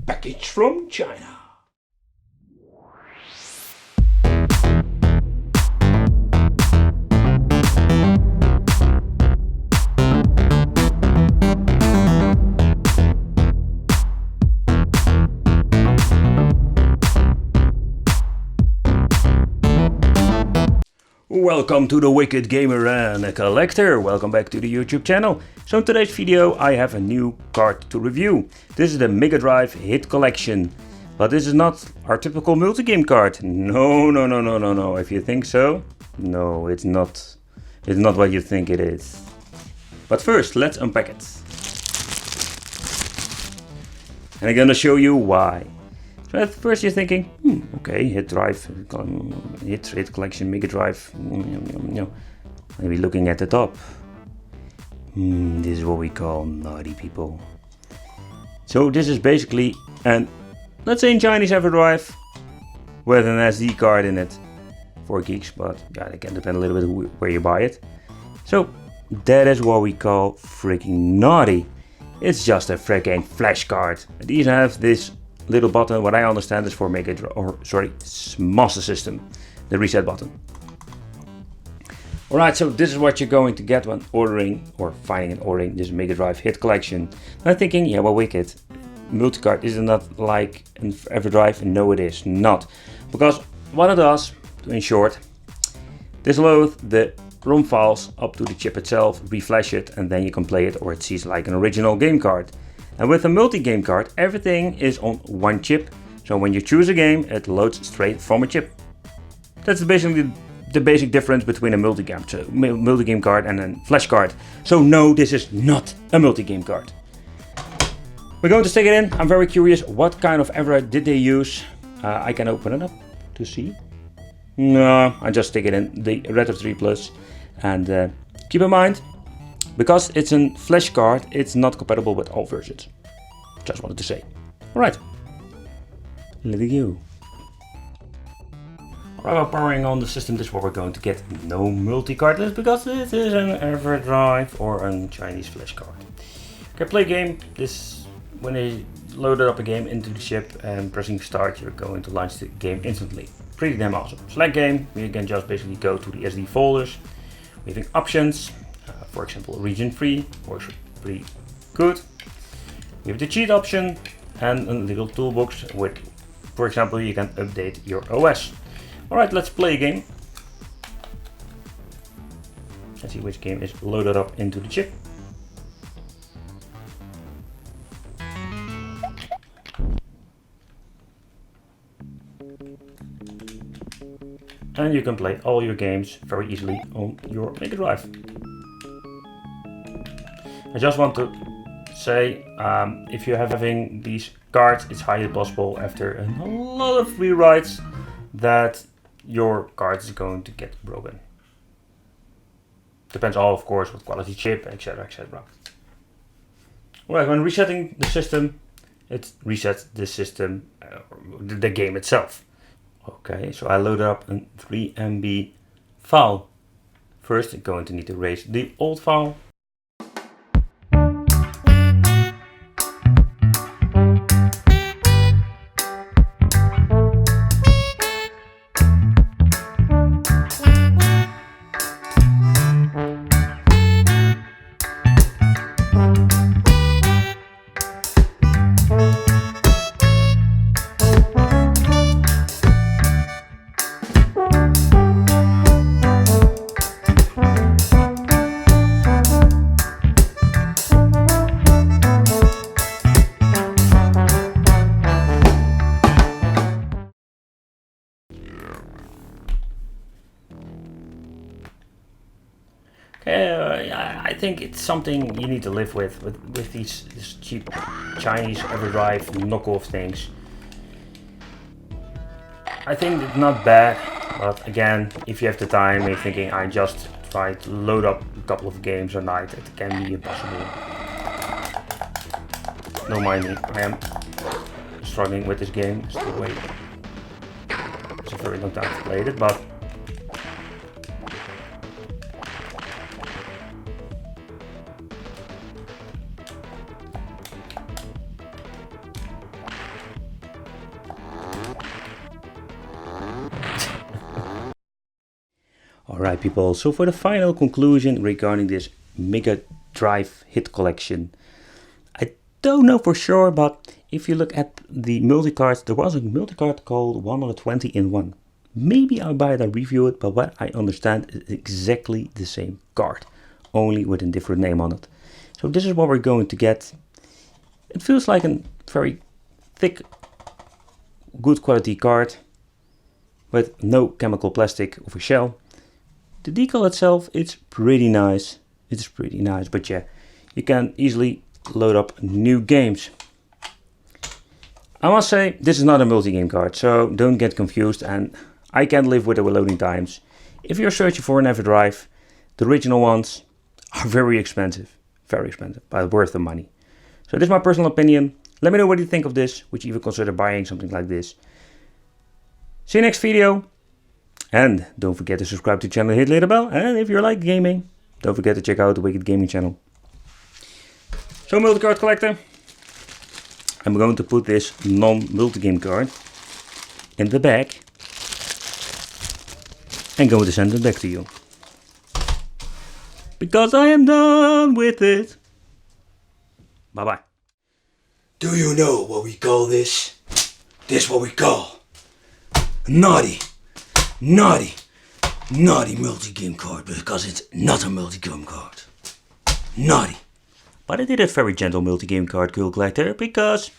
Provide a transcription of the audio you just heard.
package from China. Welcome to the Wicked Gamer and a Collector. Welcome back to the YouTube channel. So in today's video I have a new card to review. This is the Megadrive Hit Collection. But this is not our typical multi-game card. No. If you think so, no, it's not. It's not what you think it is. But first, let's unpack it. And I'm gonna show you why. So at first you're thinking, okay, hit drive, hit collection, Megadrive. Maybe looking at the top. This is what we call naughty people. So this is basically an, let's say in Chinese Everdrive, with an SD card in it. 4 gigs, but yeah, it can depend a little bit where you buy it. So that is what we call freaking naughty. It's just a freaking flash card. These have this little button, what I understand is for Master System, the reset button. Alright, so this is what you're going to get when ordering or finding and ordering this Megadrive Hit Collection. I'm thinking, yeah, well, wicked. Multicard, is it not like an Everdrive? No, it is not. Because what it does, in short, this loads the ROM files up to the chip itself, reflash it, and then you can play it, or it sees like an original game card. And with a multi-game card, everything is on one chip. So when you choose a game, it loads straight from a chip. That's basically the basic difference between a multi-game card and a flash card. So no, this is not a multi-game card. We're going to stick it in. I'm very curious what kind of Everdrive did they use. I can open it up to see. No, I just stick it in the Retro 3 Plus. And keep in mind, because it's a flash card, it's not compatible with all versions. Just wanted to say. Alright, let it go. Alright, powering on the system, this is what we're going to get. No multi-card list, because this is an Everdrive or a Chinese flash card. Okay, play game. This, when they loaded up a game into the chip and pressing start, you're going to launch the game instantly. Pretty damn awesome. Select game, you can just basically go to the SD folders. We have options. For example, region free works pretty good. We have the cheat option and a little toolbox with, for example, you can update your OS. Alright, let's play a game. Let's see which game is loaded up into the chip. And you can play all your games very easily on your Megadrive. I just want to say, if you're having these cards, it's highly possible after a lot of rewrites that your card is going to get broken. Depends all, of course, what quality chip, etc, etc. Well, when resetting the system, it resets the system, the game itself. Okay, so I loaded up a 3 MB file. First, I'm going to need to erase the old file. I think it's something you need to live with these cheap Chinese Everdrive knockoff things. I think it's not bad, but again, if you have the time and you're thinking I just try to load up a couple of games a night, it can be impossible. Don't mind me, I am struggling with this game, still wait. It's a very long time to play it, but Alright people, so for the final conclusion regarding this Mega Drive hit collection. I don't know for sure, but if you look at the multi-cards, there was a multi-card called 120 in 1. Maybe I'll buy it and review it, but what I understand is exactly the same card, only with a different name on it. So this is what we're going to get. It feels like a very thick, good quality card with no chemical plastic of a shell. The decal itself, it's pretty nice. It's pretty nice, but yeah, you can easily load up new games. I must say, this is not a multi-game card, so don't get confused, and I can live with the loading times. If you're searching for an Everdrive, the original ones are very expensive, but worth the money. So this is my personal opinion. Let me know what you think of this. Would you even consider buying something like this? See you next video. And don't forget to subscribe to the channel and hit the little bell. And if you like gaming, don't forget to check out the Wicked Gaming channel. So multi-card collector. I'm going to put this non-multi-game card in the bag. And going to send it back to you. Because I am done with it. Bye bye. Do you know what we call this? This is what we call a naughty multi-game card, because it's not a multi-game card. Naughty. But I did a very gentle multi-game card, cool collector, because